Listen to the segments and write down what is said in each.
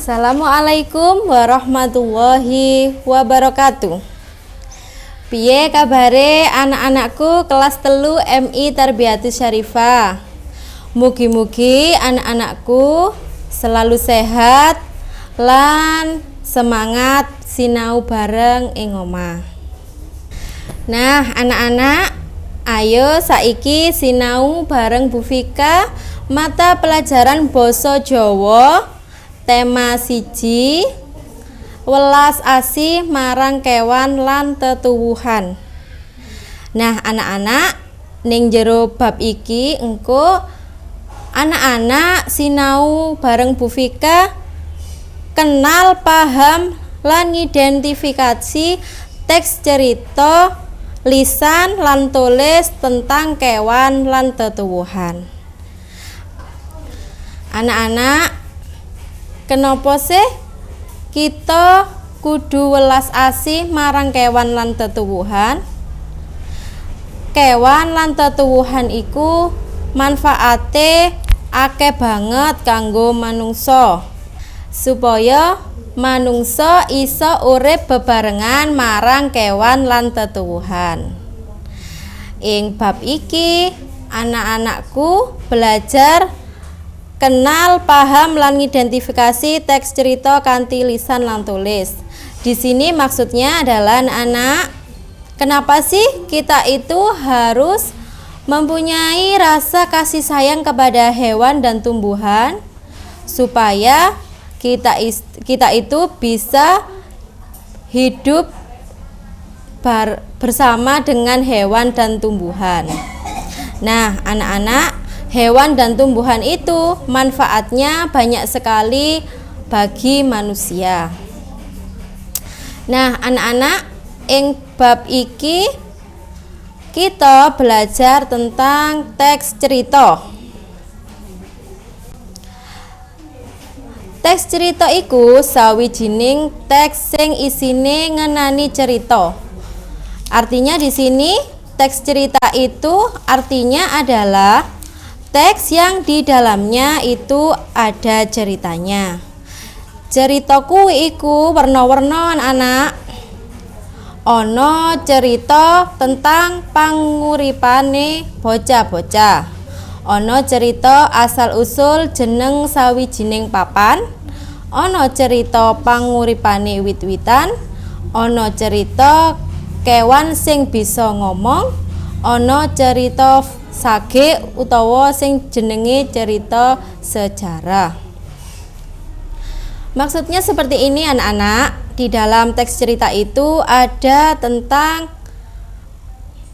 Assalamualaikum warahmatullahi wabarakatuh. Piye kabare anak-anakku kelas 3 MI Tarbiyatus Syarifah. Mugi-mugi anak-anakku selalu sehat lan semangat sinau bareng ing omah. Nah, anak-anak, ayo saiki sinau bareng Bu Vika mata pelajaran basa Jawa tema 1 welas asih marang kewan lan tetuwuhan. Nah, anak-anak, ning jero bab iki engko anak-anak sinau bareng Bu Vika kenal, paham lan ngidentifikasi teks cerita, lisan lan tulis tentang kewan lan tetuwuhan. Anak-anak, kenapa sih kita kudu welas asih marang kewan lan tetuwuhan? Kewan lan tetuwuhan iku manfaate akeh banget kanggo manungsa, supaya manungsa iso urip bebarengan marang kewan lan tetuwuhan. Ing bab iki anak-anakku belajar kenal, paham lan ngidentifikasi teks cerita kanthi lisan lan tulis. Di sini maksudnya adalah anak-anak, kenapa sih kita itu harus mempunyai rasa kasih sayang kepada hewan dan tumbuhan supaya kita itu bisa hidup bersama dengan hewan dan tumbuhan. Nah, anak-anak, hewan dan tumbuhan itu manfaatnya banyak sekali bagi manusia. Nah, anak-anak, ing bab iki kita belajar tentang teks cerita. Teks cerita iku sawijining teks sing isine ngenani cerita. Artinya di sini teks cerita itu artinya adalah teks yang di dalamnya itu ada ceritanya. Cerita kuwi iku warna-warna anak. Ana cerita tentang panguripane bocah-bocah. Ana cerita asal-usul jeneng sawijining papan. Ana cerita panguripane wit-witan. Ana cerita kewan sing bisa ngomong. Ana cerita sage utawa sing jenenge cerita sejarah. Maksudnya seperti ini anak-anak. Di dalam teks cerita itu ada tentang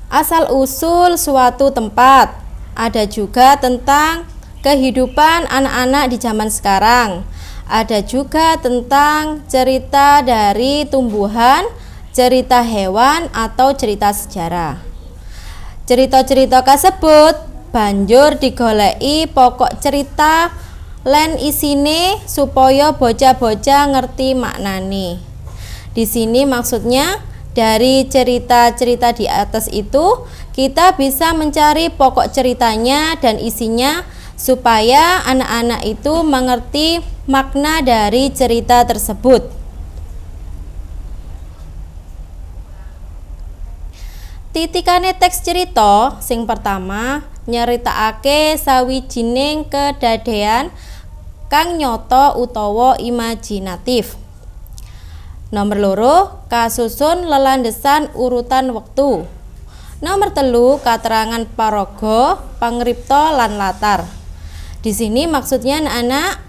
asal-usul suatu tempat. Ada juga tentang kehidupan anak-anak di zaman sekarang. Ada juga tentang cerita dari tumbuhan, cerita hewan atau cerita sejarah. Cerita-cerita kasebut banjur digoleki pokok cerita lan isine supaya bocah-bocah ngerti maknane. Di sini maksudnya dari cerita-cerita di atas itu kita bisa mencari pokok ceritanya dan isinya supaya anak-anak itu mengerti makna dari cerita tersebut. Titikane teks cerita sing pertama nyeritakake sawijining kedadean kang nyata utawa imajinatif. Nomor 2 kasusun lelandesan urutan wektu. Nomor 3 katerangan paraga, pangripta lan latar. Di sini maksudnya anak-anak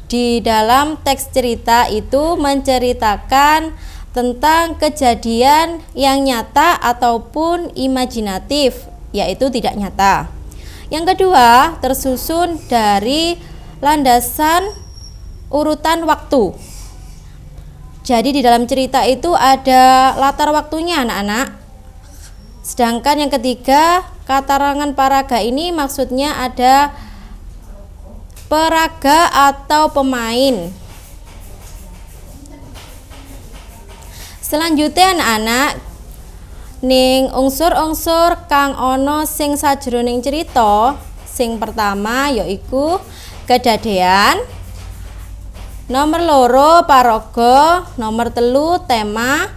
di dalam teks cerita itu menceritakan tentang kejadian yang nyata ataupun imajinatif, yaitu tidak nyata. Yang kedua, tersusun dari landasan urutan waktu. Jadi di dalam cerita itu ada latar waktunya anak-anak. Sedangkan yang ketiga, katerangan paraga ini maksudnya ada peraga atau pemain. Selanjutnya anak-anak, ning unsur-unsur kang ana sing sajroning cerita, sing pertama yaiku kedadean, Nomor loro paraga, nomor telu tema,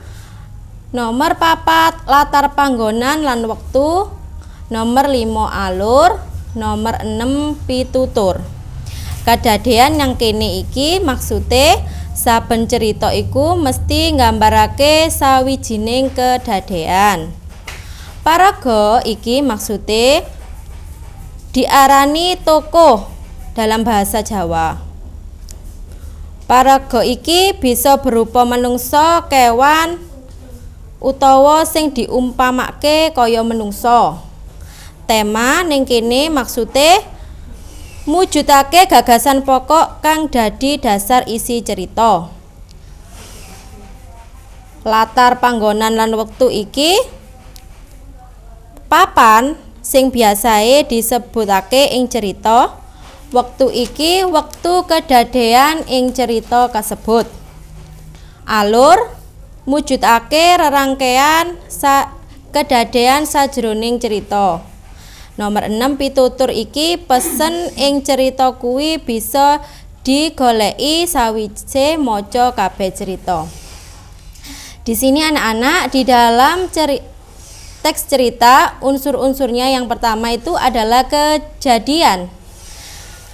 nomor papat latar panggonan lan wektu, nomor 5 alur, nomor 6 pitutur. Kadadean yang kene iki maksude saben cerita iku mesti nggambarake sawijining kedadean. Paraga iki maksude diarani tokoh dalam bahasa Jawa. Paraga iki bisa berupa manungsa, kewan, utawa sing diumpamake kaya menungsa. Tema ning kene maksude mujudake gagasan pokok kang dadi dasar isi cerita. Latar panggonan lan wektu iki papan sing biasae disebutake ing cerita. Wektu iki wektu kedadean ing cerita kasebut. Alur mujudake rerangkean kedadean sajroning cerita. Nomor 6 pitutur iki pesen ing cerita kuwi bisa digoleki sawise maca kabeh cerita. Di sini anak-anak di dalam teks cerita unsur-unsurnya yang pertama itu adalah kejadian.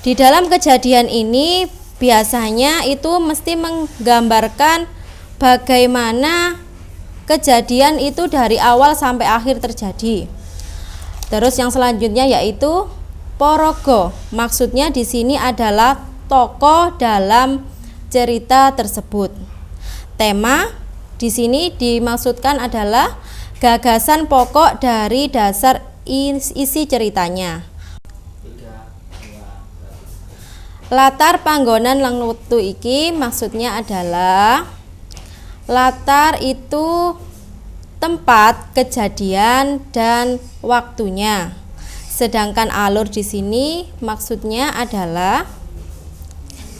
Di dalam kejadian ini biasanya itu mesti menggambarkan bagaimana kejadian itu dari awal sampai akhir terjadi. Terus yang selanjutnya yaitu paraga. Maksudnya di sini adalah tokoh dalam cerita tersebut. Tema di sini dimaksudkan adalah gagasan pokok dari dasar isi ceritanya. Latar panggonan lan wektu iki maksudnya adalah latar itu tempat kejadian dan waktunya. Sedangkan alur di sini maksudnya adalah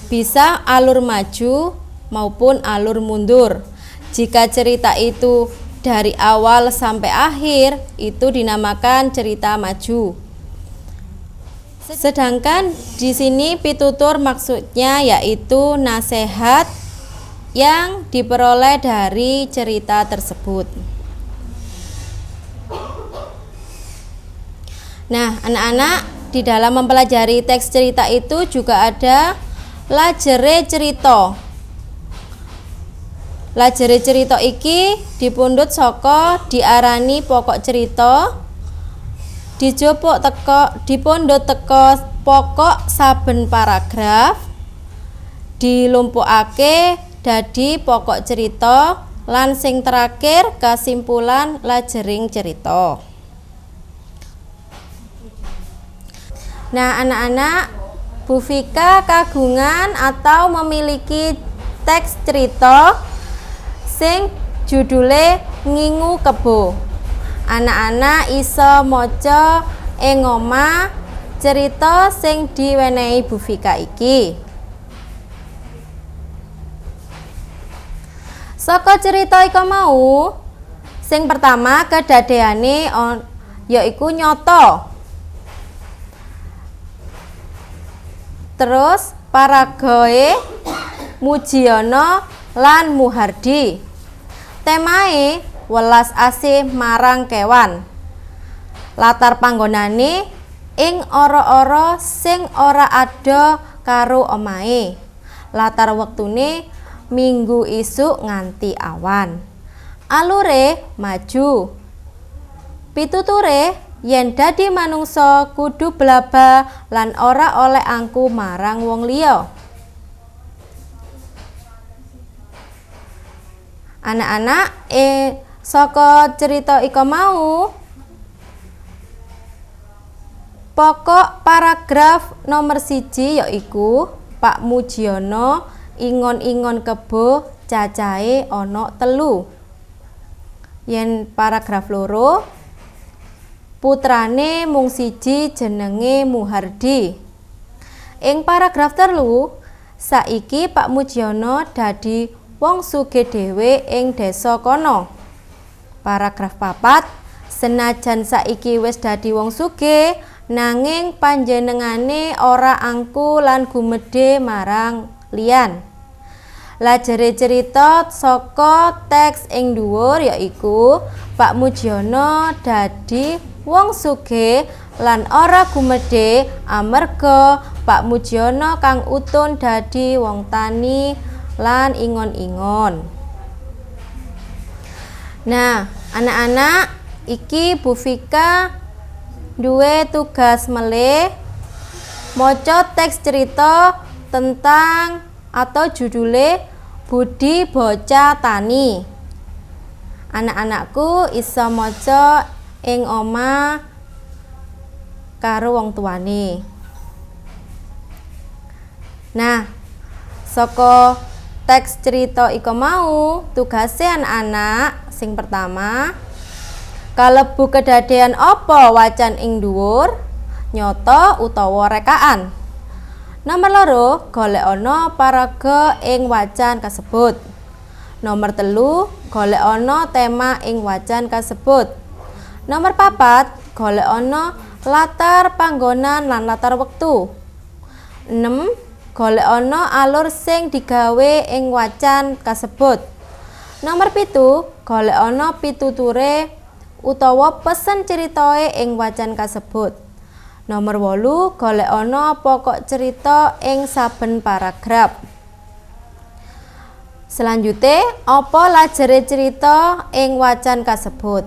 bisa alur maju maupun alur mundur. Jika cerita itu dari awal sampai akhir itu dinamakan cerita maju. Sedangkan di sini pitutur maksudnya yaitu nasihat yang diperoleh dari cerita tersebut. Nah, anak-anak di dalam mempelajari teks cerita itu juga ada lajere cerita. Lajere cerita iki dipundhut saka diarani pokok cerita. Dipundhut teka pokok saben paragraf, dilumpukake dadi pokok cerita lan sing terakhir kesimpulan lajering cerita. Nah, anak-anak, Bu Vika kagungan atau memiliki teks cerita sing judule Ngingu Kebo. Anak-anak iso maca ing omah cerita sing diwenehi Bu Vika iki. Saka cerita iku mau, sing pertama kedadeane yaiku nyata. Terus paragae Mujiono lan Muhardi. Temae welas asih marang kewan. Latar panggonane ing ora-ora sing ora ada karo omahe. Latar wektune minggu isuk nganti awan. Alure maju. Pituture yen dadi manungsa kudu blaba lan ora oleh angku marang wong liya. Anak-anak saka cerita ika mau pokok paragraf nomor 1 yaiku Pak Mujiono ingon-ingon kebo cacahe ana 3. Yen paragraf loro putrane mung 1 jenenge Muhardi. Ing paragraf 3 saiki Pak Mujiono dadi wong sugih dhewe ing desa kono. Paragraf 4 senajan saiki wis dadi wong sugih nanging panjenengane ora angku lan gumedhe marang liyan. Lajare cerita saka teks ing dhuwur yaiku Pak Mujiono dadi wong sugih lan ora gumedhe amarga Pak Mujiono kang utun dadi wong tani lan ingon-ingon. Nah, anak-anak, iki Bu Vika duwe tugas melih maca teks cerita tentang atau judule Budi Bocah Tani. Anak-anakku iso maca ing omah karo wong tuane. Nah, saka teks cerita iku mau tugase anak-anak sing pertama kalebu kedadean apa wacan ing dhuwur, nyata utawa rekaan. Nomor loro, golekana paraga ing wacan kasebut. Nomor telu, golekana tema ing wacan kasebut. Nomor papat, golekana latar panggonan lan latar wektu. 6. Golekana alur sing digawe ing wacan kasebut. Nomor 7, golekana pituture utawa pesen ceritae ing wacan kasebut. Nomor 8, golekana pokok cerita ing saben paragraf. Selanjutnya, apa lajare cerita ing wacan kasebut?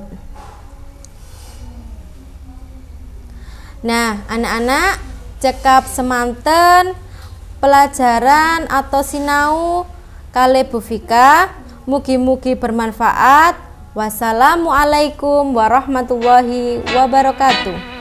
Nah, anak-anak cekap semanten pelajaran atau sinau kali Bu Vika. Mugi-mugi bermanfaat. Wassalamualaikum warahmatullahi wabarakatuh.